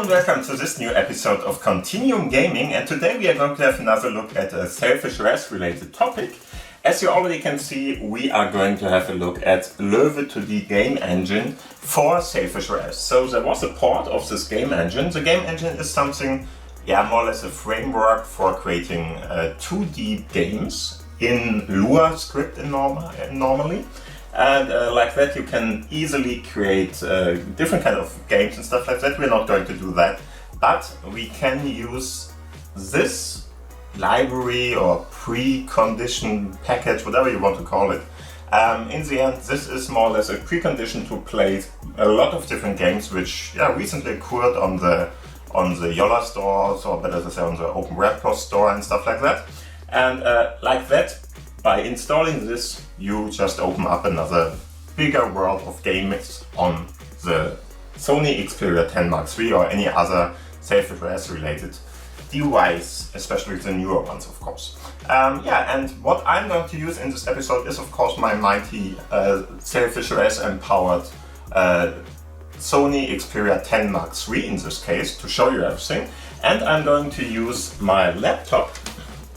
and welcome to this new episode of Continuum Gaming, and today we are going to have another look at a Sailfish OS related topic. As you already can see, we are going to have a look at Löve2d game engine for Sailfish OS. So there was a port of this game engine. The game engine is something, more or less a framework for creating 2D games in Lua script normally. And like that you can easily create different kind of games and stuff like that. We're not going to do that, but we can use this library or precondition package, whatever you want to call it. In the end, this is more or less a precondition to play a lot of different games which recently occurred on the Jolla stores, or better to say on the OpenRepos store and stuff like that. And like that, by installing this, you just open up another bigger world of games on the Sony Xperia 10 Mark III or any other Sailfish OS related device, especially the newer ones, of course. And what I'm going to use in this episode is, of course, my mighty Sailfish OS empowered Sony Xperia 10 Mark III in this case, to show you everything. And I'm going to use my laptop,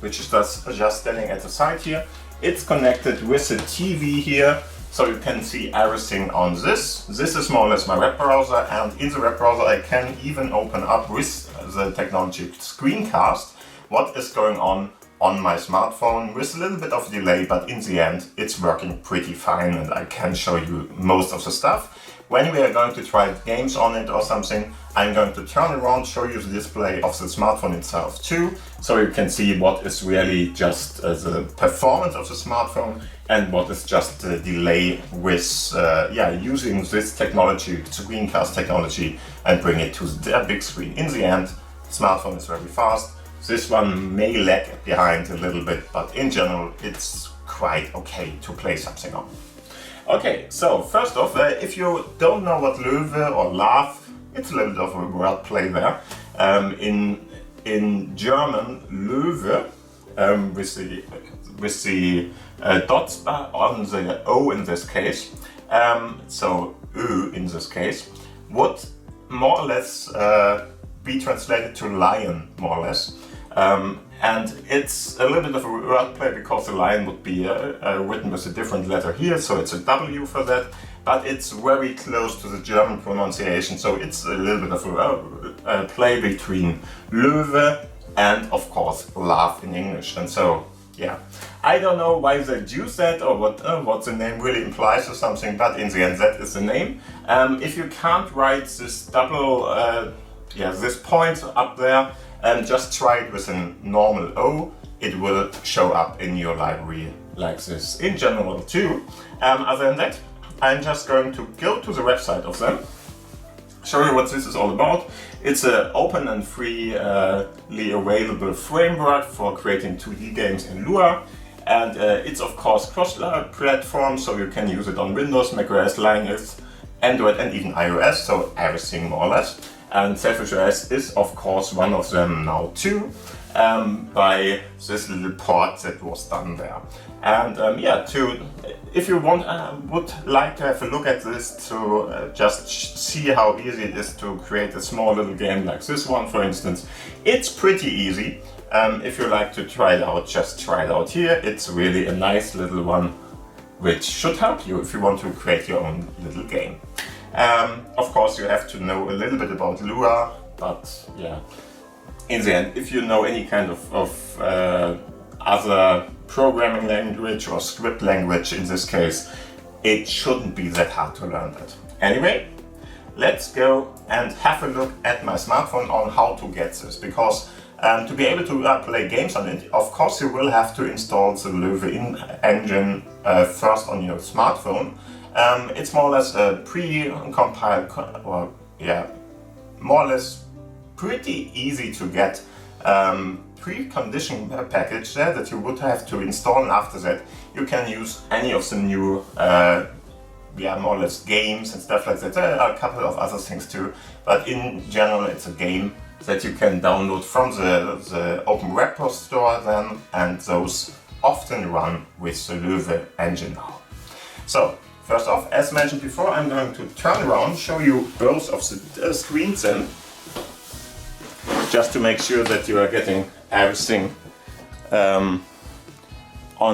which is just standing at the side here. It's connected with the TV here, so you can see everything on this. This is more or less my web browser, and in the web browser I can even open up with the technology screencast what is going on my smartphone with a little bit of delay, but in the end it's working pretty fine and I can show you most of the stuff. When we are going to try games on it or something, I'm going to turn around, show you the display of the smartphone itself too, so you can see what is really just the performance of the smartphone and what is just the delay with using this technology, screencast technology, and bring it to the big screen. In the end, the smartphone is very fast. This one may lag behind a little bit, but in general it's quite okay to play something on. Okay, so first off, if you don't know what Löwe or Laugh, it's a little bit of a word play there. In German, Löwe, with the dots on the O in this case, so Ö in this case, would more or less be translated to lion, more or less. And it's a little bit of a wordplay because the lion would be written with a different letter here, so it's a W for that, but it's very close to the German pronunciation, so it's a little bit of a play between Löwe and, of course, Laugh in English. And so, I don't know why they use that or what the name really implies or something, but in the end that is the name. If you can't write this double, this point up there, just try it with a normal O, it will show up in your library like this in general too. Other than that, I'm just going to go to the website of them, show you what this is all about. It's an open and freely available framework for creating 2D games in Lua, and it's of course cross-platform, so you can use it on Windows, macOS, Linux, Android and even iOS, so everything more or less. And Sailfish OS is of course one of them now too, by this little port that was done there. And if you would like to have a look at this to just see how easy it is to create a small little game like this one, for instance, it's pretty easy. If you like to try it out, just try it out here. It's really a nice little one which should help you if you want to create your own little game. Of course you have to know a little bit about Lua, but in the end, if you know any kind of other programming language or script language in this case, it shouldn't be that hard to learn that. Anyway, let's go and have a look at my smartphone on how to get this, because to be able to play games on it, of course you will have to install the Löwe engine first on your smartphone. It's more or less a pre-compiled, more or less pretty easy to get precondition package there that you would have to install, and after that you can use any of the new more or less games and stuff like that. There are a couple of other things too, but in general it's a game that you can download from the OpenRepos store then, and those often run with the Löwe engine now. So first off, as mentioned before, I'm going to turn around, show you both of the screens then. just to make sure that you are getting everything on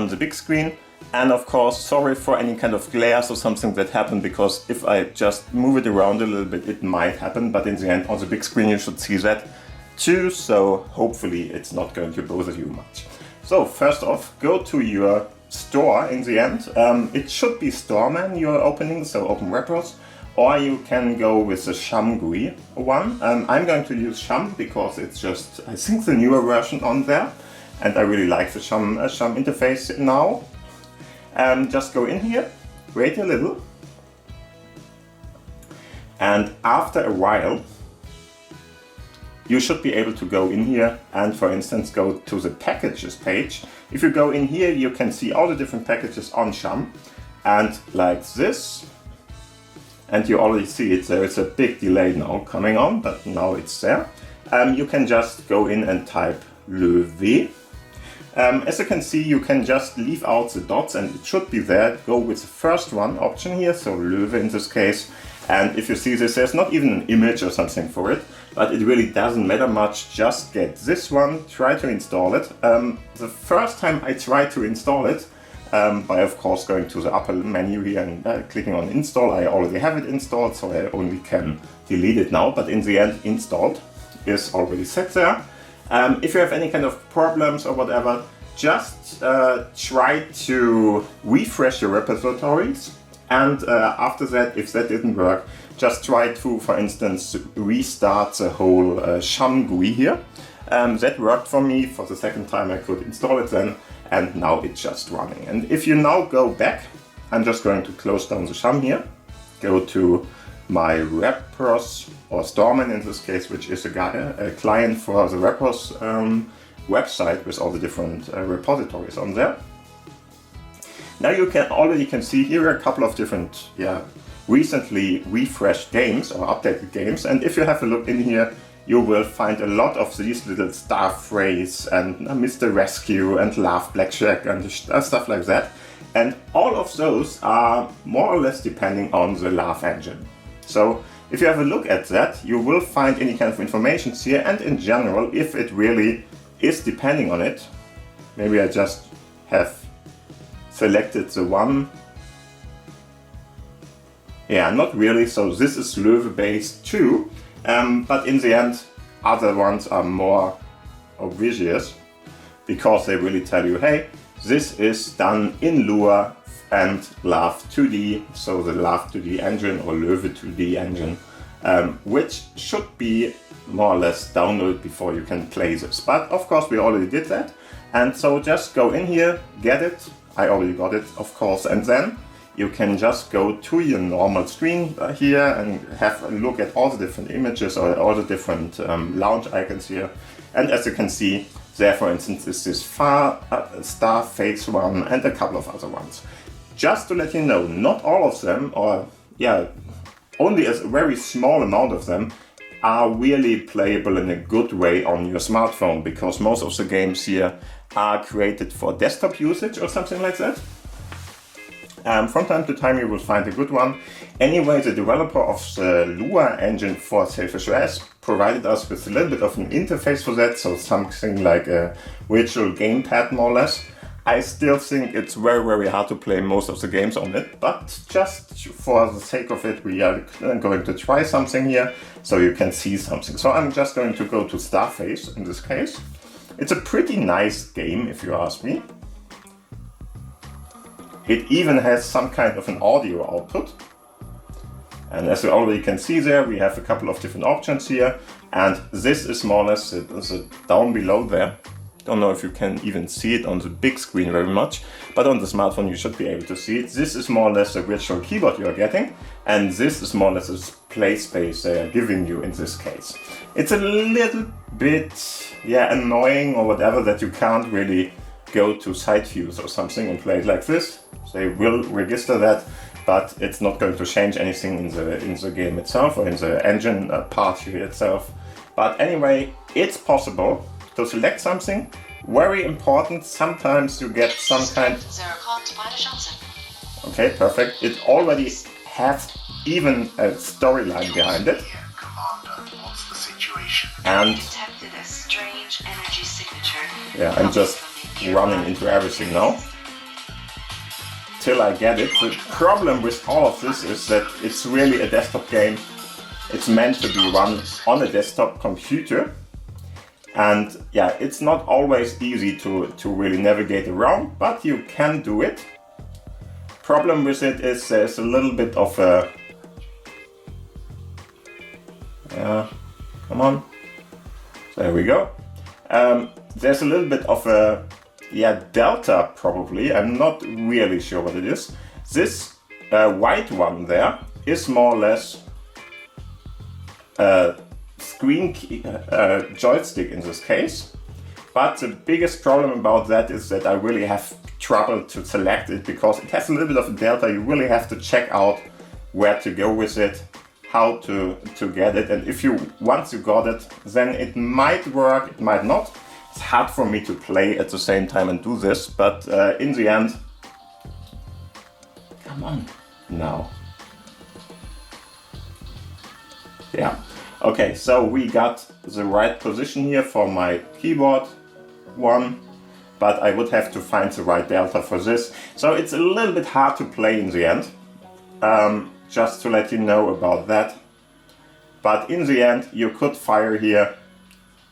the big screen. And of course, sorry for any kind of glares or something that happened, because if I just move it around a little bit, it might happen, but in the end, on the big screen, you should see that too, so hopefully it's not going to bother you much. So first off, go to your store in the end. It should be Storeman you're opening, so OpenRepos, or you can go with the Chum GUI one. I'm going to use Chum because it's just, I think, the newer version on there, and I really like the Chum interface now. Just go in here, wait a little, and after a while you should be able to go in here and, for instance, go to the packages page. If you go in here, you can see all the different packages on Chum, and like this, and you already see it, there is a big delay now coming on, but now it's there. You can just go in and type Löve. As you can see, you can just leave out the dots and it should be there. Go with the first one option here, so Löve in this case. And if you see this, there's not even an image or something for it, but it really doesn't matter much. Just get this one, try to install it. The first time I tried to install it, by of course going to the upper menu here and clicking on install, I already have it installed, so I only can delete it now, but in the end, installed is already set there. If you have any kind of problems or whatever, just try to refresh your repositories, and after that, if that didn't work, just try to, for instance, restart the whole Chum GUI here. That worked for me. For the second time I could install it then, and now it's just running. And if you now go back, I'm just going to close down the Chum here, go to my Repos, or Storeman in this case, which is a client for the Repos website with all the different repositories on there. Now you can see here a couple of different recently refreshed games or updated games, and if you have a look in here, you will find a lot of these little star phrase and Mr. Rescue and Laugh Blackjack and stuff like that. And all of those are more or less depending on the Laugh engine. So if you have a look at that, you will find any kind of information here, and in general, if it really is depending on it, maybe I just have selected the one. Yeah, not really, so this is Löve based too, but in the end, other ones are more obvious because they really tell you, hey, this is done in Lua and Löve2d, so the Löve2d engine or Löve2d engine, which should be more or less downloaded before you can play this. But of course we already did that, and so just go in here, get it. I already got it, of course, and then you can just go to your normal screen here and have a look at all the different images or all the different launch icons here. And as you can see, there, for instance, is this star face one and a couple of other ones. Just to let you know, not all of them, or only a very small amount of them, are really playable in a good way on your smartphone, because most of the games here are created for desktop usage or something like that. From time to time you will find a good one. Anyway, the developer of the Lua engine for Sailfish OS provided us with a little bit of an interface for that, so something like a virtual gamepad more or less. I still think it's very, very hard to play most of the games on it, but just for the sake of it, we are going to try something here so you can see something. So I'm just going to go to Starface in this case. It's a pretty nice game, if you ask me. It even has some kind of an audio output. And as you already can see there, we have a couple of different options here. And this is more or less down below there. Don't know if you can even see it on the big screen very much, but on the smartphone you should be able to see it. This is more or less a virtual keyboard you are getting, and this is more or less a play space they are giving you in this case. It's a little bit annoying or whatever that you can't really go to side views or something and play it like this. They will register that, but it's not going to change anything in the game itself or in the engine part here itself. But anyway, it's possible to select something. Very important, sometimes you get some kind... Okay, perfect. It already has even a storyline behind it. and detected a strange energy signature. yeah, I'm just running into everything now till I get it. The problem with all of this is that it's really a desktop game. It's meant to be run on a desktop computer, and yeah, it's not always easy to really navigate around, but you can do it. Problem with it is there's a little bit of a come on, there we go. There's a little bit of a delta probably. I'm not really sure what it is. This white one there is more or less screen key, joystick in this case, but the biggest problem about that is that I really have trouble to select it because it has a little bit of a delta. You really have to check out where to go with it, how to get it, and if you once you got it, then it might work, it might not. It's hard for me to play at the same time and do this, but in the end, come on now. Yeah. Okay, so we got the right position here for my keyboard one, but I would have to find the right delta for this. So it's a little bit hard to play in the end, just to let you know about that. But in the end, you could fire here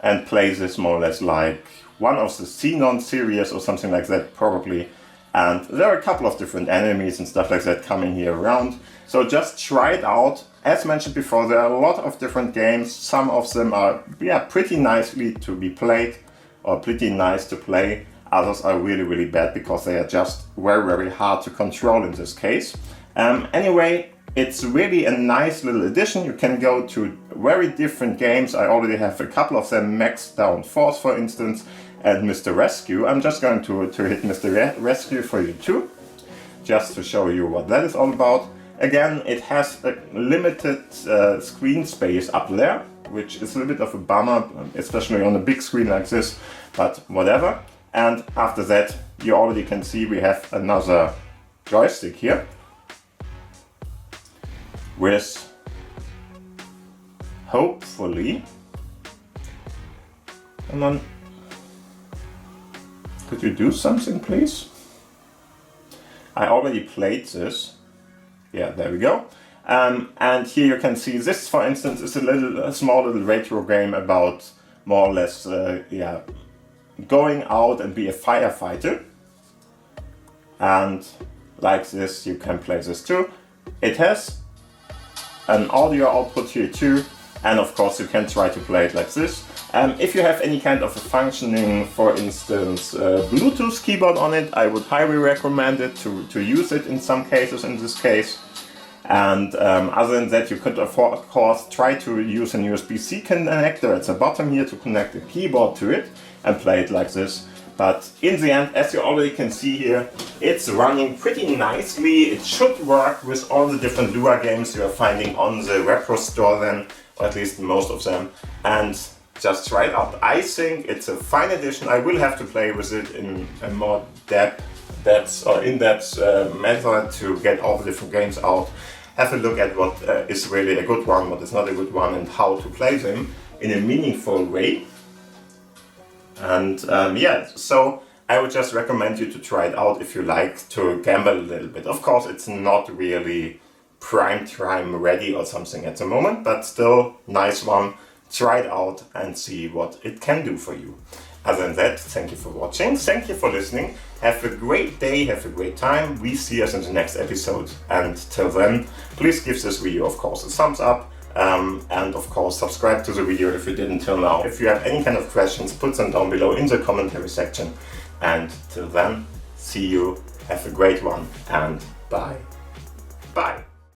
and play this more or less like one of the Xenon series or something like that probably. And there are a couple of different enemies and stuff like that coming here around. So just try it out. As mentioned before, there are a lot of different games. Some of them are pretty nicely to be played or pretty nice to play. Others are really, really bad because they are just very, very hard to control in this case. Anyway, it's really a nice little addition. You can go to very different games. I already have a couple of them, Max Down Force for instance, and Mr. Rescue. I'm just going to hit Mr. Rescue for you too, just to show you what that is all about. Again, it has a limited screen space up there, which is a little bit of a bummer, especially on a big screen like this, but whatever. And after that, you already can see we have another joystick here with, hopefully, come on, could you do something please? I already played this. Yeah, there we go. And here you can see this, for instance, is a small little retro game about more or less, going out and be a firefighter. And like this, you can play this too. It has an audio output here too, and of course you can try to play it like this. If you have any kind of a functioning, for instance, Bluetooth keyboard on it, I would highly recommend it to use it in some cases in this case. And other than that, you could of course try to use an USB-C connector at the bottom here to connect the keyboard to it and play it like this. But in the end, as you already can see here, it's running pretty nicely. It should work with all the different Lua games you are finding on the Repos store then, or at least most of them. And just try it out. I think it's a fine addition. I will have to play with it in a more in-depth method to get all the different games out. Have a look at what is really a good one, what is not a good one, and how to play them in a meaningful way. And so I would just recommend you to try it out if you like to gamble a little bit. Of course, it's not really prime time ready or something at the moment, but still nice one. Try it out and see what it can do for you. Other than that, thank you for watching, thank you for listening, have a great day, have a great time, we see us in the next episode, and till then, please give this video of course a thumbs up, and of course subscribe to the video if you didn't till now. If you have any kind of questions, put them down below in the commentary section, and till then, see you, have a great one, and bye. Bye.